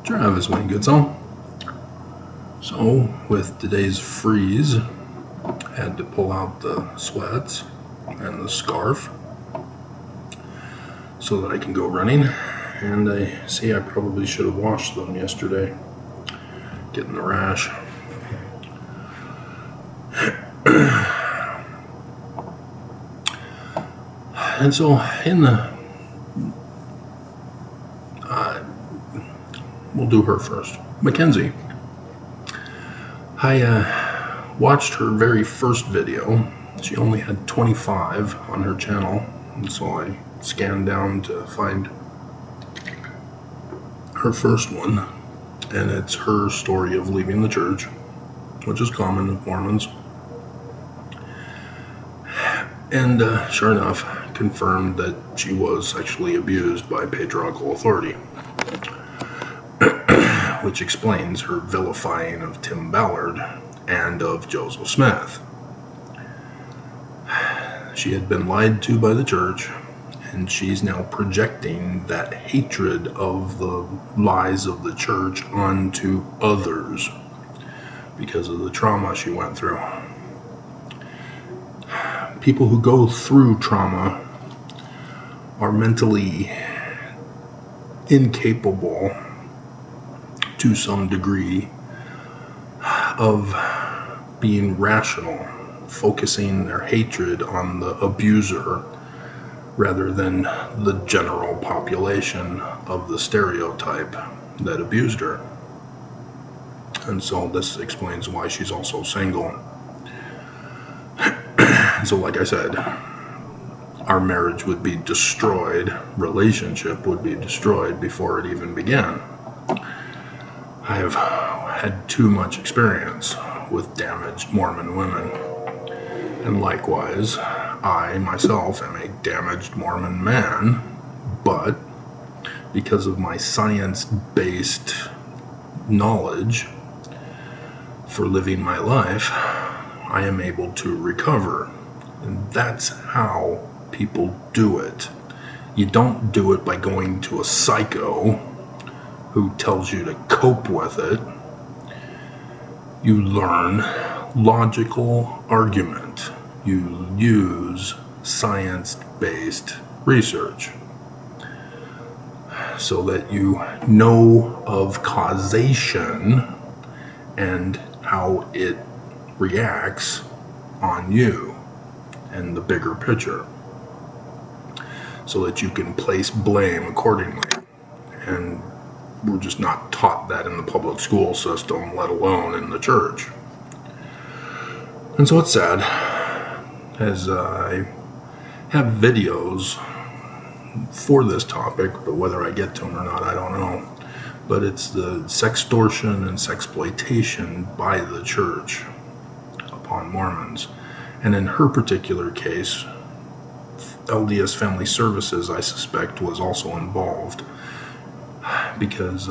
Travis, when he gets home. So, with today's freeze, had to pull out the sweats and the scarf so that I can go running. And I see I probably should have washed them yesterday, getting the rash. And so, we'll do her first. Mackenzie. I watched her very first video. She only had 25 on her channel, and so I scanned down to find her first one, and it's her story of leaving the church, which is common with Mormons. And sure enough, confirmed that she was sexually abused by patriarchal authority, which explains her vilifying of Tim Ballard and of Joseph Smith. She had been lied to by the church, and she's now projecting that hatred of the lies of the church onto others because of the trauma she went through. People who go through trauma are mentally incapable to some degree of being rational, focusing their hatred on the abuser rather than the general population of the stereotype that abused her. And so this explains why she's also single. So like I said, our marriage would be destroyed, relationship would be destroyed before it even began. I have had too much experience with damaged Mormon women, and likewise, I myself am a damaged Mormon man, but because of my science-based knowledge for living my life, I am able to recover. And that's how people do it. You don't do it by going to a psycho who tells you to cope with it. You learn logical argument. You use science-based research so that you know of causation and how it reacts on you and the bigger picture, so that you can place blame accordingly. And we're just not taught that in the public school system, let alone in the church. And so it's sad, as I have videos for this topic, but whether I get to them or not, I don't know. But it's the sextortion and sexploitation by the church upon Mormons. And in her particular case, LDS Family Services, I suspect, was also involved, because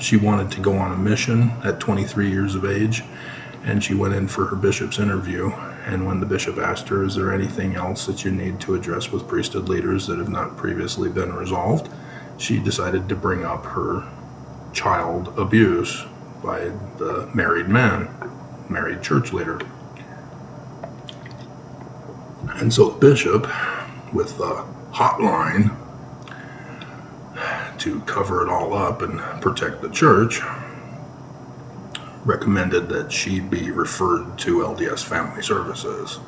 she wanted to go on a mission at 23 years of age, and she went in for her bishop's interview, and when the bishop asked her, is there anything else that you need to address with priesthood leaders that have not previously been resolved, she decided to bring up her child abuse by the married church leader. And so the bishop, with the hotline to cover it all up and protect the church, recommended that she be referred to LDS Family Services,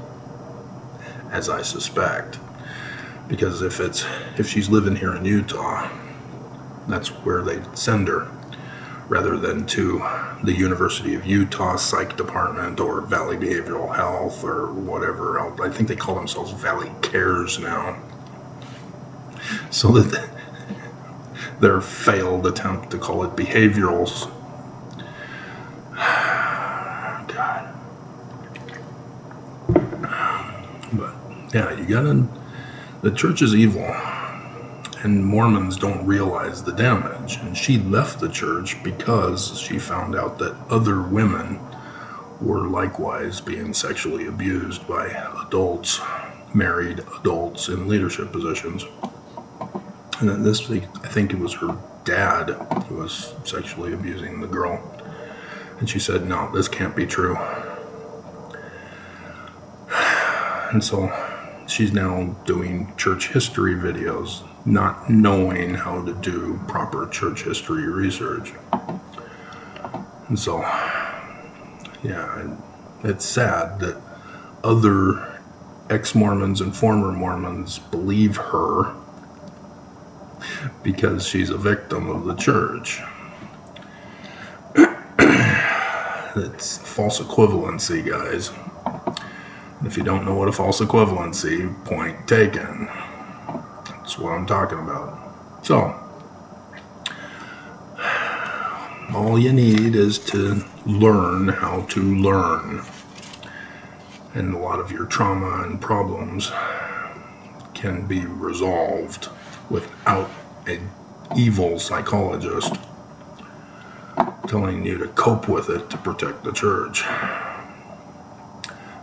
as I suspect, because if she's living here in Utah, that's where they send her, rather than to the University of Utah Psych Department or Valley Behavioral Health or whatever else. I think they call themselves Valley Cares now. So that their failed attempt to call it behaviorals. God. But yeah, the church is evil. And Mormons don't realize the damage. And she left the church because she found out that other women were likewise being sexually abused by adults, married adults in leadership positions. And then this week, I think it was her dad who was sexually abusing the girl. And she said, no, this can't be true. And so she's now doing church history videos, not knowing how to do proper church history research. And so, yeah, it's sad that other ex-Mormons and former Mormons believe her because she's a victim of the church. It's false equivalency, guys. If you don't know what a false equivalency, point taken. That's what I'm talking about. So, all you need is to learn how to learn. And a lot of your trauma and problems can be resolved without an evil psychologist telling you to cope with it to protect the church.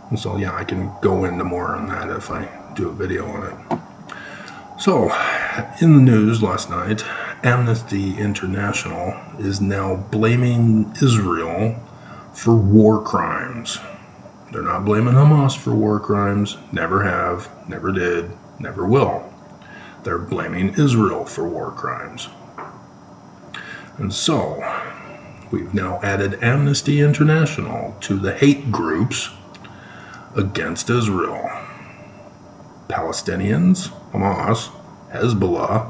And so, yeah, I can go into more on that if I do a video on it. So, in the news last night, Amnesty International is now blaming Israel for war crimes. They're not blaming Hamas for war crimes, never have, never did, never will. They're blaming Israel for war crimes. And so, we've now added Amnesty International to the hate groups against Israel. Palestinians, Hamas, Hezbollah,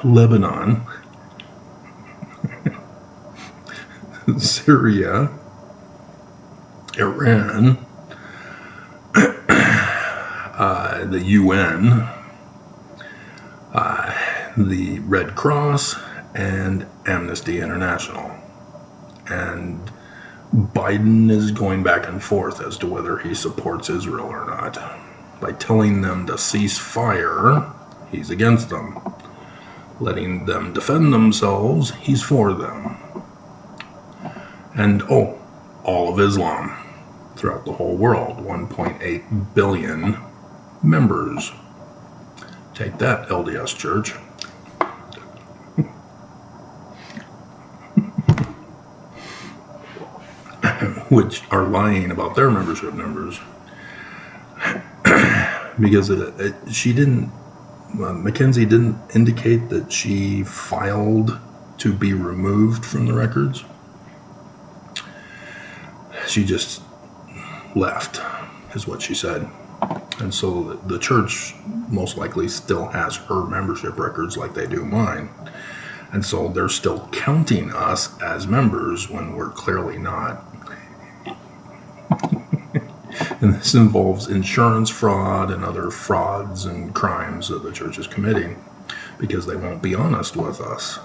Lebanon, Syria, Iran, the UN, the Red Cross, and Amnesty International. And Biden is going back and forth as to whether he supports Israel or not. By telling them to cease fire, he's against them. Letting them defend themselves, he's for them. And, all of Islam throughout the whole world, 1.8 billion members. Take that, LDS Church. Which are lying about their membership numbers. Because Mackenzie didn't indicate that she filed to be removed from the records. She just left, is what she said. And so the church most likely still has her membership records like they do mine. And so they're still counting us as members when we're clearly not. And this involves insurance fraud and other frauds and crimes that the church is committing because they won't be honest with us.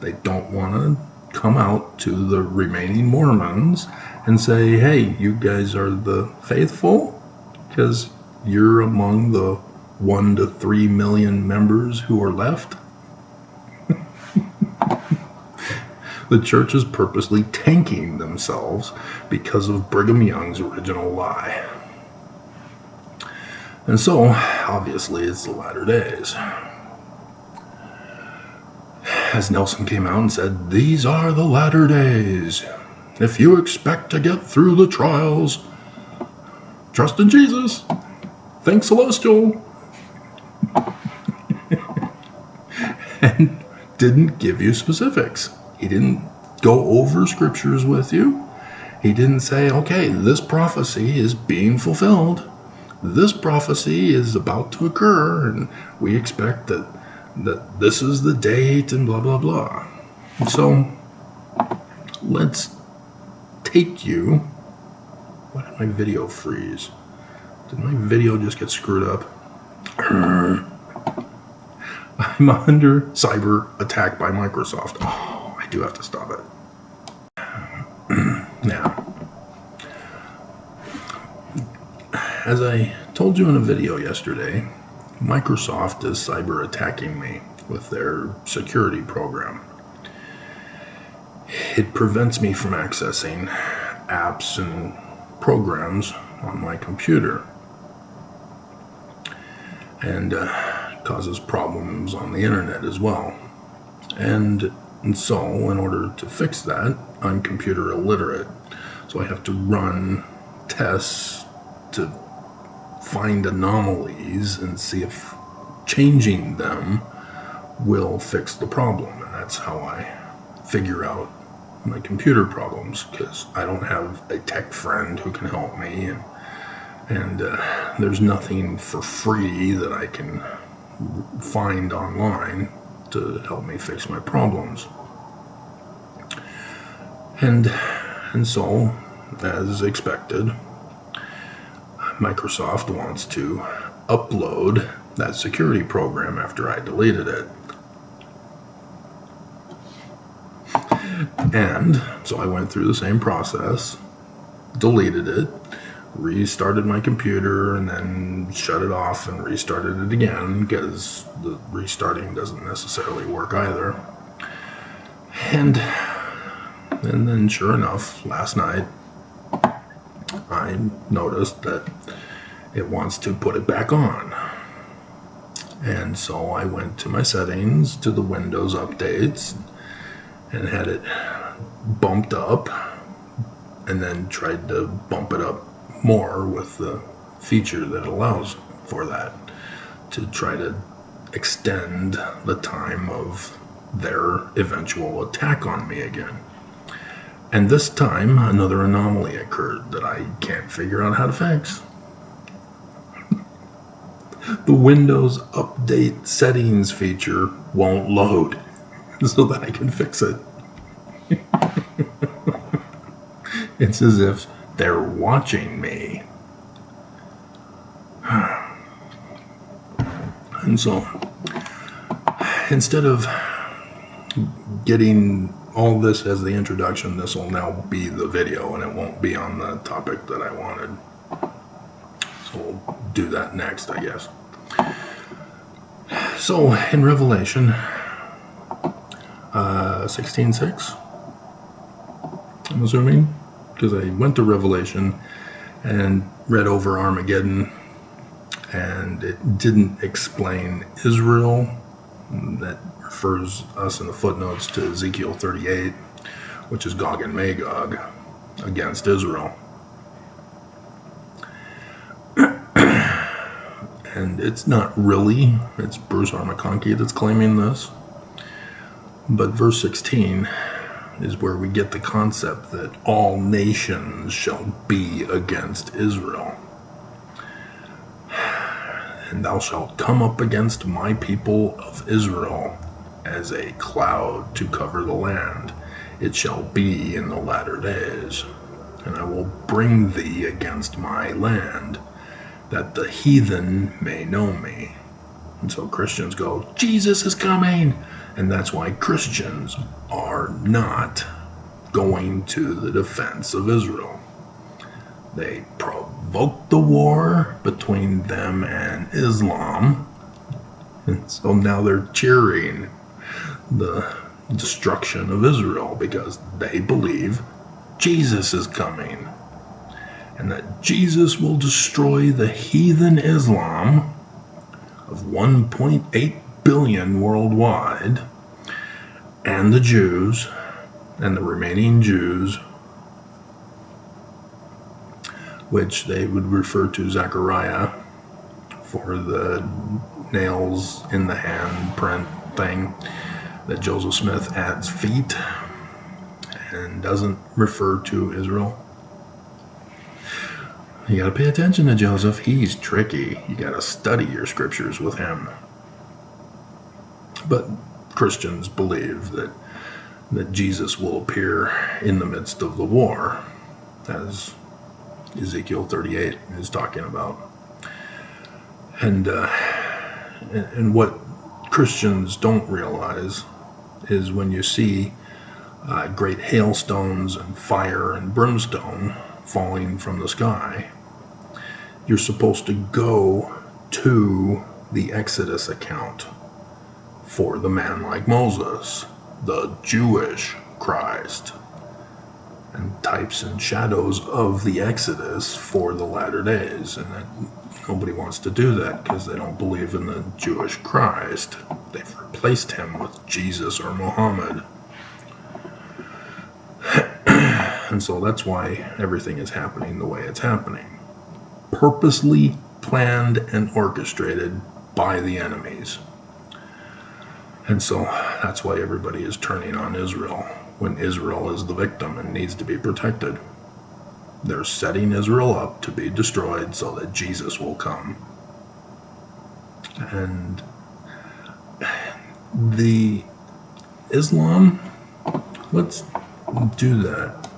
They don't want to come out to the remaining Mormons and say, hey, you guys are the faithful because you're among the 1 to 3 million members who are left. The church is purposely tanking themselves because of Brigham Young's original lie. And so, obviously, it's the latter days. As Nelson came out and said, these are the latter days. If you expect to get through the trials, trust in Jesus. Think celestial. And didn't give you specifics. He didn't go over scriptures with you. He didn't say, okay, this prophecy is being fulfilled. This prophecy is about to occur, and we expect that this is the date, and blah, blah, blah. So, let's take you... Why did my video freeze? Did my video just get screwed up? I'm under cyber attack by Microsoft. Oh, I do have to stop it. Now, as I told you in a video yesterday, Microsoft is cyber attacking me with their security program. It prevents me from accessing apps and programs on my computer. And causes problems on the internet as well. And so in order to fix that, I'm computer illiterate. So I have to run tests to find anomalies and see if changing them will fix the problem. And that's how I figure out my computer problems, because I don't have a tech friend who can help me, and there's nothing for free that I can find online to help me fix my problems. And so, as expected, Microsoft wants to upload that security program after I deleted it. And so I went through the same process, deleted it, restarted my computer, and then shut it off and restarted it again, because the restarting doesn't necessarily work either. And then sure enough, last night I noticed that it wants to put it back on. And so I went to my settings, to the Windows updates, and had it bumped up, and then tried to bump it up more with the feature that allows for that, to try to extend the time of their eventual attack on me again. And this time, another anomaly occurred that I can't figure out how to fix. The Windows Update settings feature won't load so that I can fix it. It's as if they're watching me. And so, instead of getting all this as the introduction, this will now be the video, and it won't be on the topic that I wanted. So we'll do that next, I guess. So in Revelation 16:6, I'm assuming, because I went to Revelation and read over Armageddon, and it didn't explain Israel. That refers us in the footnotes to Ezekiel 38, which is Gog and Magog against Israel. And it's not really, it's Bruce Armaconki that's claiming this. But verse 16 is where we get the concept that all nations shall be against Israel. And thou shalt come up against my people of Israel as a cloud to cover the land. It shall be in the latter days. And I will bring thee against my land, that the heathen may know me. And so Christians go, Jesus is coming! And that's why Christians are not going to the defense of Israel. They provoked the war between them and Islam, and so now they're cheering the destruction of Israel because they believe Jesus is coming, and that Jesus will destroy the heathen Islam of 1.8 billion worldwide, and the Jews, and the remaining Jews, which they would refer to Zechariah for the nails in the hand print thing that Joseph Smith adds feet and doesn't refer to Israel. You gotta pay attention to Joseph. He's tricky. You gotta study your scriptures with him. But Christians believe that Jesus will appear in the midst of the war, as Ezekiel 38 is talking about. And what Christians don't realize is when you see great hailstones and fire and brimstone falling from the sky, you're supposed to go to the Exodus account for the man like Moses, the Jewish Christ. and types and shadows of the Exodus for the latter days. And that nobody wants to do that because they don't believe in the Jewish Christ. They've replaced him with Jesus or Muhammad. And so that's why everything is happening the way it's happening. Purposely planned and orchestrated by the enemies. And so that's why everybody is turning on Israel when Israel is the victim and needs to be protected. They're setting Israel up to be destroyed so that Jesus will come. And the Islam, let's do that.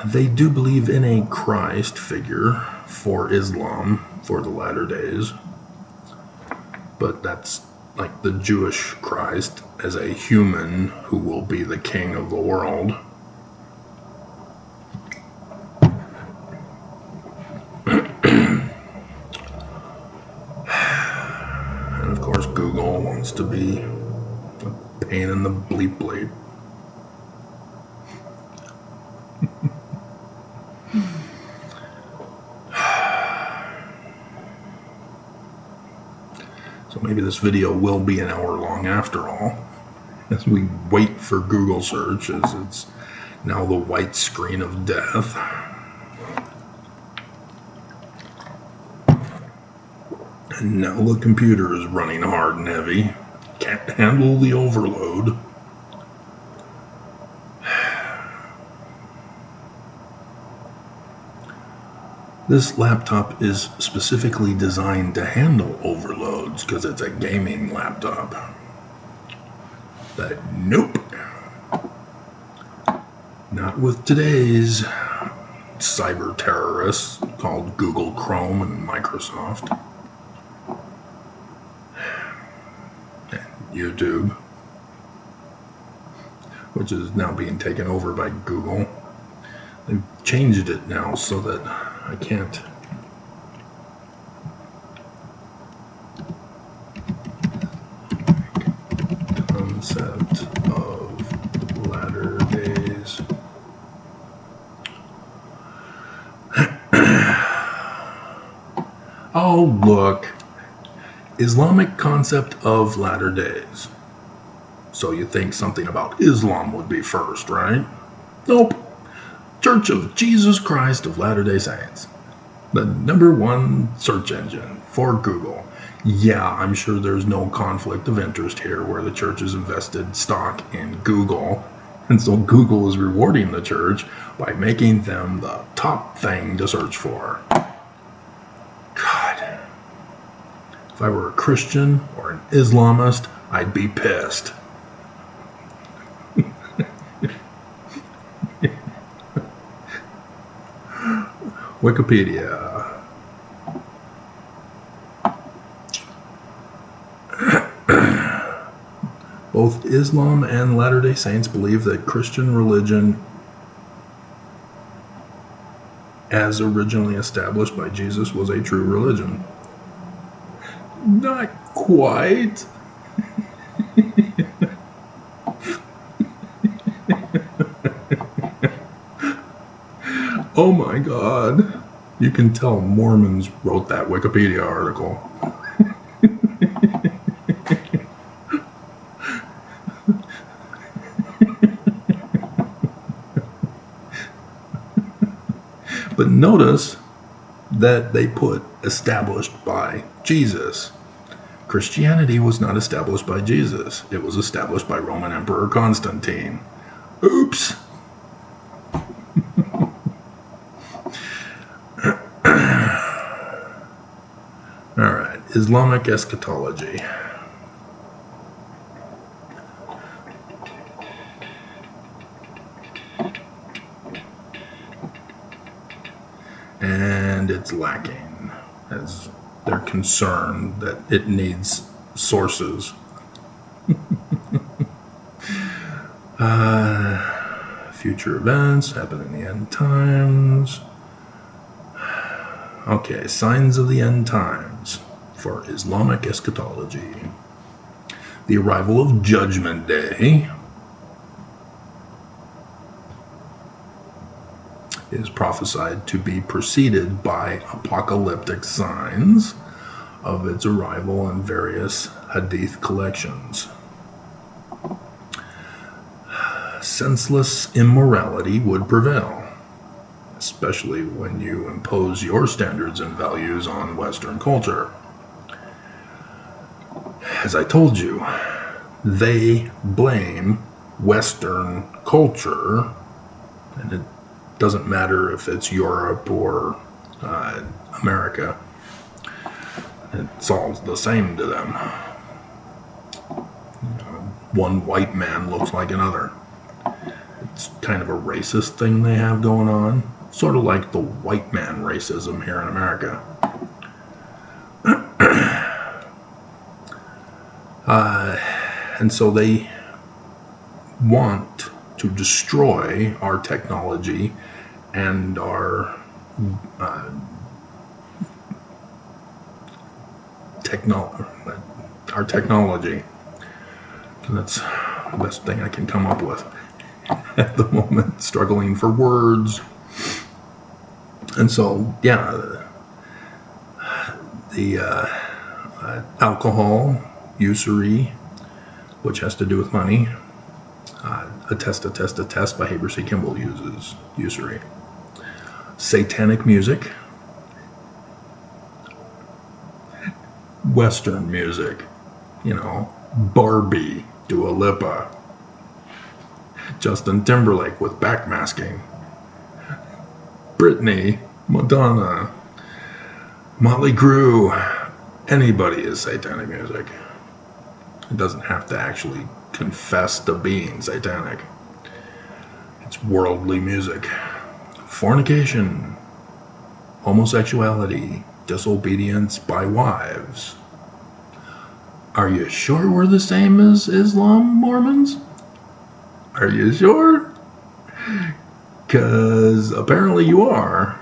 They do believe in a Christ figure for Islam for the latter days, but that's like the Jewish Christ as a human who will be the king of the world. And of course Google wants to be a pain in the bleep bleep. So maybe this video will be an hour long after all, as we wait for Google search, as it's now the white screen of death. And now the computer is running hard and heavy. Can't handle the overload. This laptop is specifically designed to handle overloads because it's a gaming laptop. But nope. Not with today's cyber terrorists called Google Chrome and Microsoft. And YouTube, which is now being taken over by Google. They've changed it now so that I can't. Concept of latter days. Oh, look. Islamic concept of latter days. So you think something about Islam would be first, right? Nope. Church of Jesus Christ of Latter-day Saints. The #1 search engine for Google. Yeah, I'm sure there's no conflict of interest here where the church has invested stock in Google. And so Google is rewarding the church by making them the top thing to search for. God. If I were a Christian or an Islamist, I'd be pissed. Wikipedia. Both Islam and Latter-day Saints believe that Christian religion, as originally established by Jesus, was a true religion. Not quite. Oh my God. You can tell Mormons wrote that Wikipedia article. But notice that they put established by Jesus. Christianity was not established by Jesus. It was established by Roman Emperor Constantine. Oops. Alright, Islamic eschatology. And it's lacking, as they're concerned that it needs sources. Future events happen in the end times. Okay, signs of the end times for Islamic eschatology. The arrival of Judgment Day. is prophesied to be preceded by apocalyptic signs of its arrival in various hadith collections. Senseless immorality would prevail, especially when you impose your standards and values on Western culture. As I told you, they blame Western culture, and it doesn't matter if it's Europe or America. It's all the same to them. One white man looks like another. It's kind of a racist thing they have going on, sort of like the white man racism here in America. And so they want to destroy our technology and our technology. And that's the best thing I can come up with at the moment, struggling for words. And so, yeah, the alcohol, usury, which has to do with money. Attest by Heber C. Kimball uses usury. Satanic music. Western music. Barbie, Dua Lipa. Justin Timberlake with backmasking. Britney, Madonna, Motley Crue. Anybody is satanic music. It doesn't have to actually confess to being satanic. It's worldly music. Fornication, homosexuality, disobedience by wives. Are you sure we're the same as Islam, Mormons? Are you sure? Because apparently you are.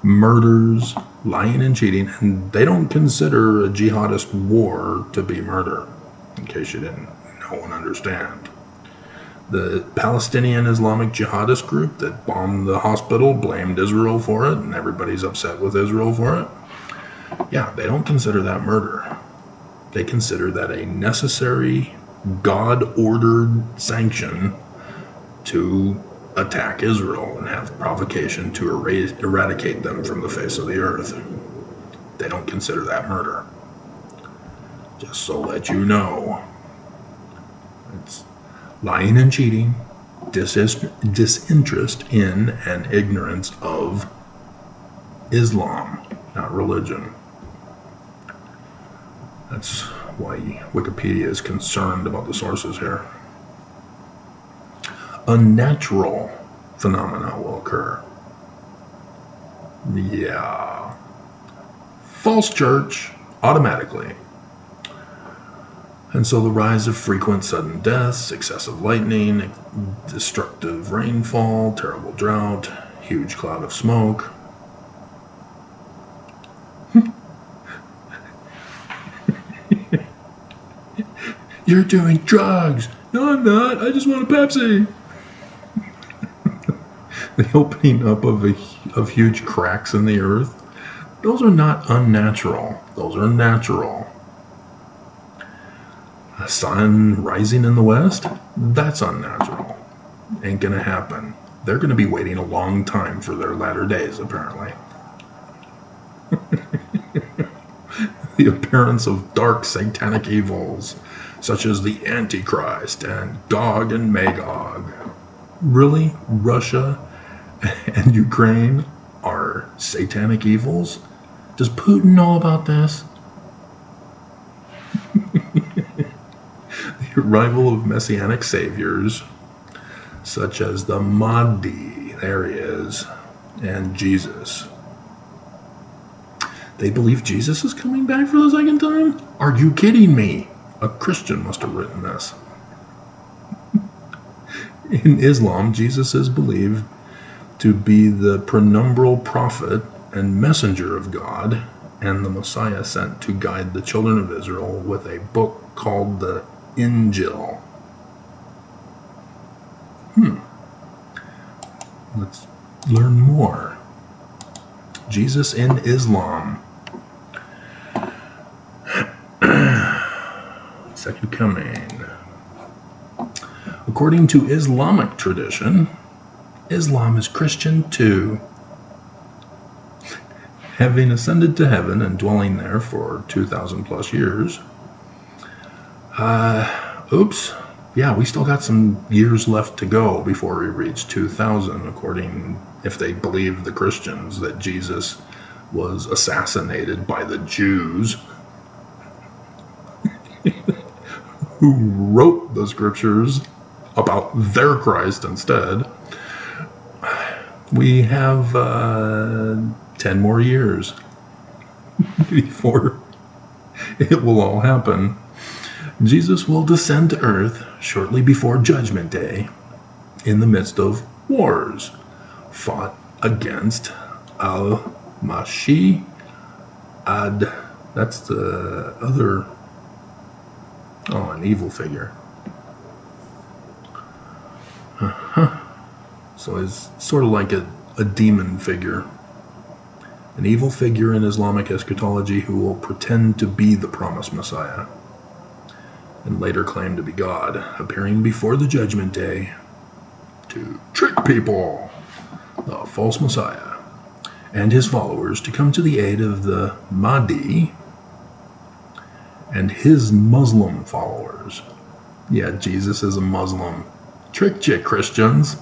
Murders, lying and cheating, and they don't consider a jihadist war to be murder, in case you didn't know and understand. The Palestinian Islamic jihadist group that bombed the hospital blamed Israel for it, and everybody's upset with Israel for it. Yeah, they don't consider that murder. They consider that a necessary, God-ordered sanction to attack Israel and have provocation to eradicate them from the face of the earth. They don't consider that murder. Just so let you know. It's lying and cheating, disinterest in and ignorance of Islam, not religion. That's why Wikipedia is concerned about the sources here. Unnatural phenomena will occur. Yeah. False church, automatically. And so the rise of frequent sudden deaths, excessive lightning, destructive rainfall, terrible drought, huge cloud of smoke. You're doing drugs. No, I'm not. I just want a Pepsi. The opening up of huge cracks in the earth. Those are not unnatural. Those are natural. A sun rising in the west? That's unnatural. Ain't gonna happen. They're gonna be waiting a long time for their latter days, apparently. The appearance of dark satanic evils, such as the Antichrist and Gog and Magog. Really? Russia and Ukraine are satanic evils? Does Putin know about this? The arrival of messianic saviors, such as the Mahdi, there he is, and Jesus. They believe Jesus is coming back for the second time? Are you kidding me? A Christian must have written this. In Islam, Jesus is believed to be the penumbral prophet and messenger of God, and the Messiah sent to guide the children of Israel with a book called the Injil. Let's learn more. Jesus in Islam. Second coming. According to Islamic tradition, Islam is Christian too. Having ascended to heaven and dwelling there for 2,000 plus years. Yeah, we still got some years left to go before we reach 2,000, according, if they believe the Christians, that Jesus was assassinated by the Jews who wrote the scriptures about their Christ instead. We have 10 more years before it will all happen. Jesus will descend to earth shortly before Judgment Day in the midst of wars fought against Al-Masih Ad. That's the other, an evil figure. So it's sort of like a demon figure. An evil figure in Islamic eschatology who will pretend to be the promised Messiah and later claim to be God, appearing before the Judgment Day to trick people, the false Messiah, and his followers to come to the aid of the Mahdi and his Muslim followers. Yeah, Jesus is a Muslim. Trick you, Christians.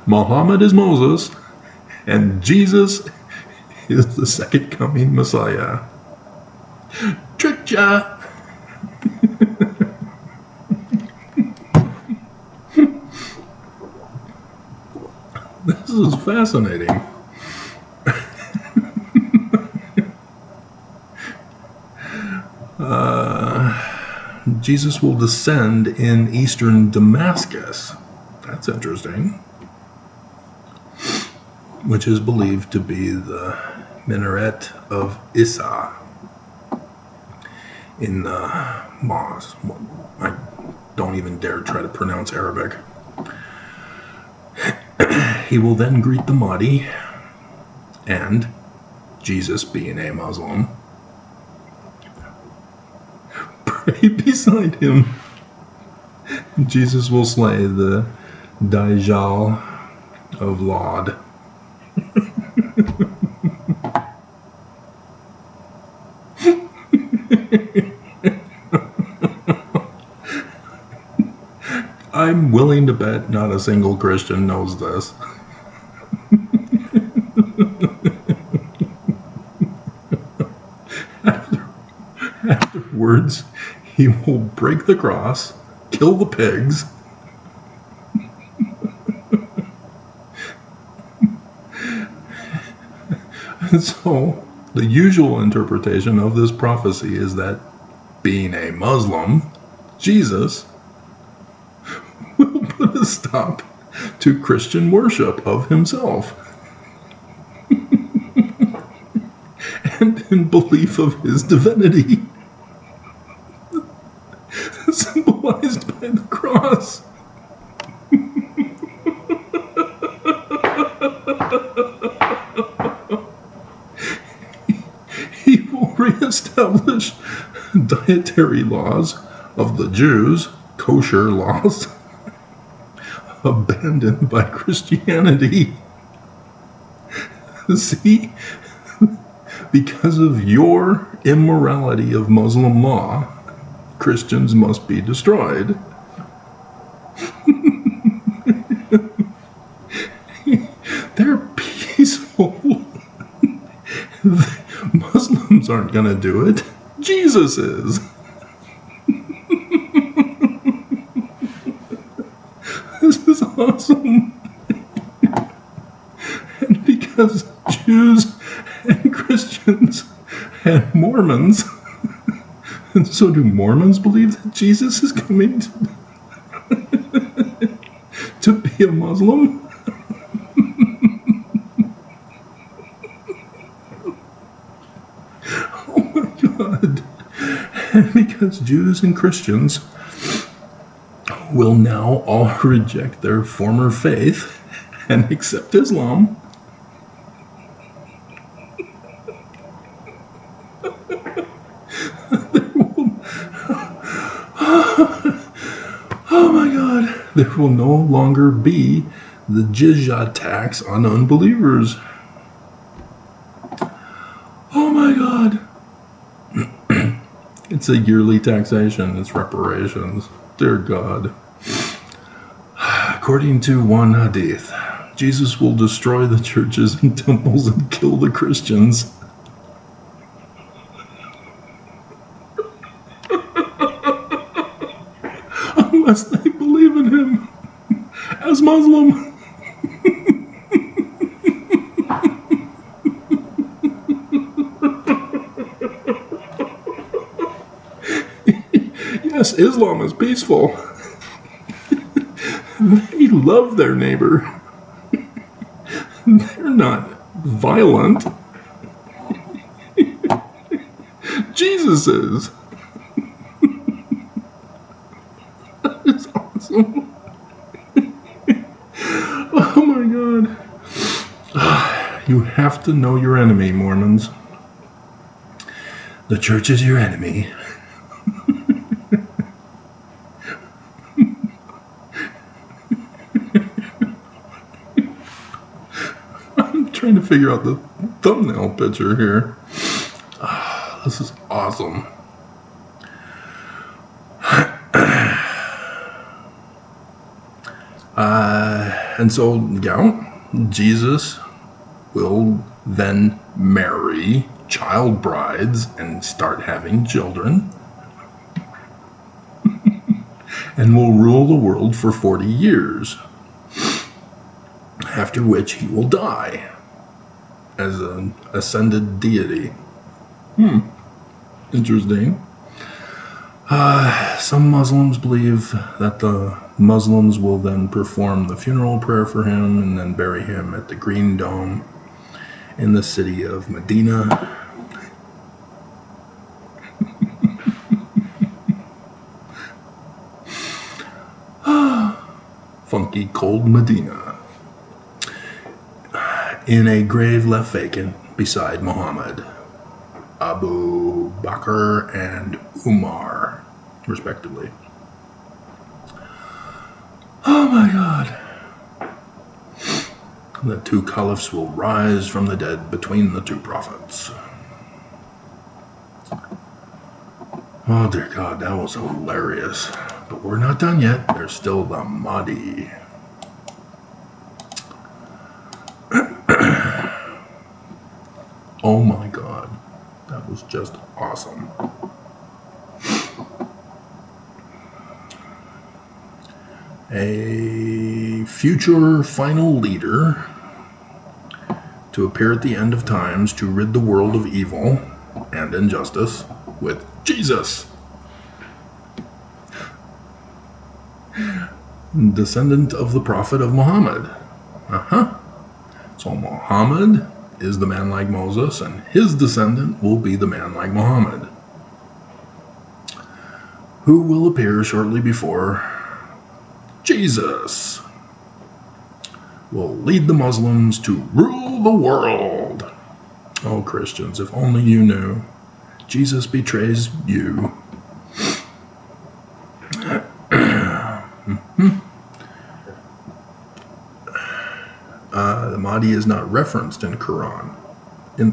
Muhammad is Moses, and Jesus is the second coming Messiah. Tricked ya! This is fascinating. Jesus will descend in eastern Damascus. That's interesting. Which is believed to be the minaret of Isa in the mosque. I don't even dare try to pronounce Arabic. He will then greet the Mahdi, and Jesus, being a Muslim, pray beside him. Jesus will slay the Dajjal of Lod. I'm willing to bet not a single Christian knows this. Afterwards, he will break the cross, kill the pigs, so the usual interpretation of this prophecy is that, being a Muslim, Jesus will put a stop to Christian worship of himself and in belief of his divinity, symbolized by the cross. He will reestablish dietary laws of the Jews, kosher laws, abandoned by Christianity. See, because of your immorality of Muslim law, Christians must be destroyed. They're peaceful. Muslims aren't going to do it. Jesus is. This is awesome. And because Jews and Christians and Mormons, and so do Mormons believe that Jesus is coming to be a Muslim? Oh my God. And because Jews and Christians will now all reject their former faith and accept Islam. Oh my God, there will no longer be the jizya tax on unbelievers. Oh my God. It's a yearly taxation, it's reparations. Dear God. According to one hadith, Jesus will destroy the churches and temples and kill the Christians. Unless they believe in him as Muslim. Yes, Islam is peaceful. They love their neighbor. They're not violent. Jesus is. It's awesome. Oh my God. You have to know your enemy, Mormons. The church is your enemy. I'm trying to figure out the thumbnail picture here. This is awesome. And so, yeah, Jesus will then marry child brides and start having children and will rule the world for 40 years, after which he will die as an ascended deity. Interesting. Some Muslims believe that the Muslims will then perform the funeral prayer for him and then bury him at the Green Dome in the city of Medina. Funky cold Medina. In a grave left vacant beside Muhammad, Abu Bakr, and Umar, respectively. Oh my God. The two caliphs will rise from the dead between the two prophets. Oh dear God, that was hilarious. But we're not done yet. There's still the Mahdi. Oh my God. That was just awesome. A future final leader to appear at the end of times to rid the world of evil and injustice with Jesus. Descendant of the prophet of Muhammad. So Muhammad is the man like Moses, and his descendant will be the man like Muhammad, who will appear shortly before Jesus will lead the Muslims to rule the world. Oh, Christians, if only you knew. Jesus betrays you. The Mahdi is not referenced in Quran, in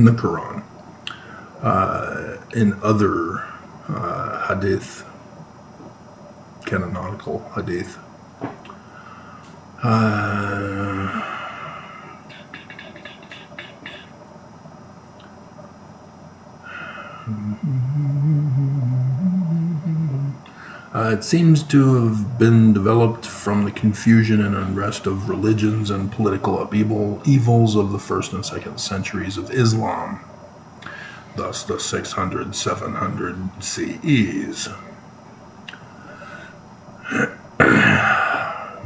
the Quran. In other hadith, canonical hadith. It seems to have been developed from the confusion and unrest of religions and political evils of the 1st and 2nd centuries of Islam, thus the 600, 700 CEs.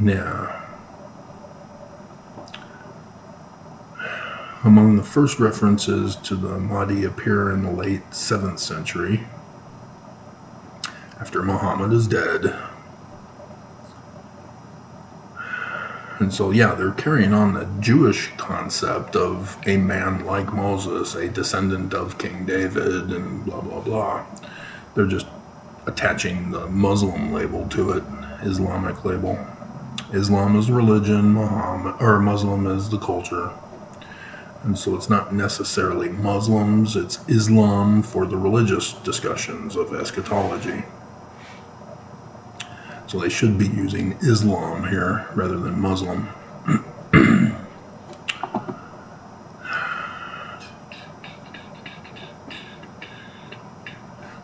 Yeah. Among the first references to the Mahdi appear in the late 7th century, after Muhammad is dead. And so, yeah, they're carrying on the Jewish concept of a man like Moses, a descendant of King David, and blah, blah, blah. They're just attaching the Muslim label to it, Islamic label. Islam is religion, Muslim is the culture. And so it's not necessarily Muslims, it's Islam for the religious discussions of eschatology. So they should be using Islam here rather than Muslim.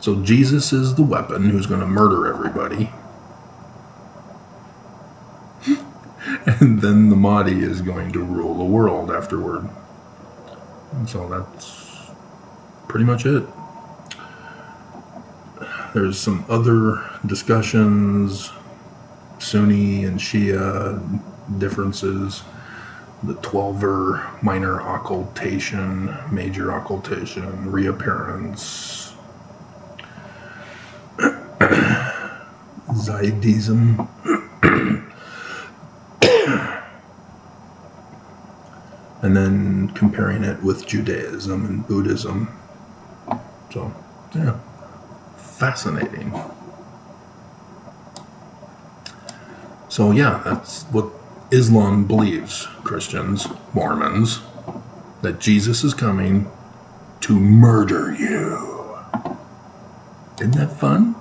So Jesus is the weapon who's going to murder everybody. And then the Mahdi is going to rule the world afterward. And so that's pretty much it. There's some other discussions, Sunni and Shia differences, the 12er, minor occultation, major occultation, reappearance, Zionism, and then comparing it with Judaism and Buddhism. So, yeah. Fascinating. So yeah, that's what Islam believes, Christians, Mormons, that Jesus is coming to murder you. Isn't that fun?